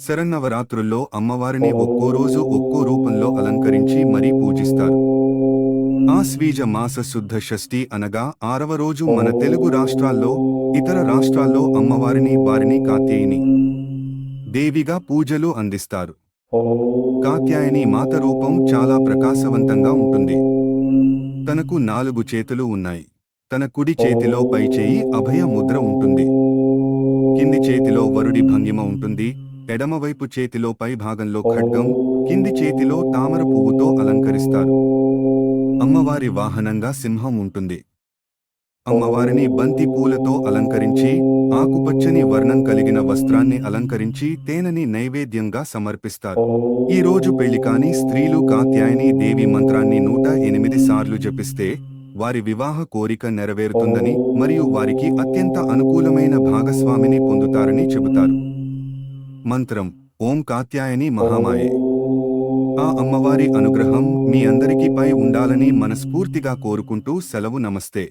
శరన్నవరాత్రుల్లో అమ్మవారిని ఒక్కో రోజు ఒక్కో రూపంలో అలంకరించి మరీ పూజిస్తారు. ఆశ్వీజ మాస శుద్ధ షష్ఠి అనగా 6వ రోజు మన తెలుగు రాష్ట్రాల్లో, ఇతర రాష్ట్రాల్లో అమ్మవారిని వారిని కాత్యాయని దేవిగా పూజలు అందిస్తారు. కాత్యాయని మాత రూపం చాలా ప్రకాశవంతంగా ఉంటుంది. తనకు 4 చేతులు ఉన్నాయి. తన కుడి చేతిలో పై చేయి అభయ ముద్ర ఉంటుంది. కింది చేతిలో వరుడి భంగిమ ఉంటుంది. ఎడమవైపు చేతిలో పై భాగంలో ఖడ్గం, కింది చేతిలో తామర పువ్వుతో అలంకరిస్తారు. అమ్మవారి వాహనంగా సింహం ఉంటుంది. అమ్మవారిని బంతి పూలతో అలంకరించి, ఆకుపచ్చని వర్ణం కలిగిన వస్త్రాన్ని అలంకరించి తేనెని నైవేద్యంగా సమర్పిస్తారు. ఈ రోజు పెళ్లికాని స్త్రీలు కాత్యాయని దేవి మంత్రాన్ని 108 సార్లు జపిస్తే వారి వివాహ కోరిక నెరవేరుతుందని మరియు వారికి అత్యంత అనుకూలమైన భాగస్వామిని పొందుతారని చెబుతారు. మంత్రం: ఓం కాత్యాయని మహామాయే. ఆ అమ్మవారి అనుగ్రహం మీ అందరికీ పై ఉండాలని మనస్ఫూర్తిగా కోరుకుంటూ సెలవు. నమస్తే.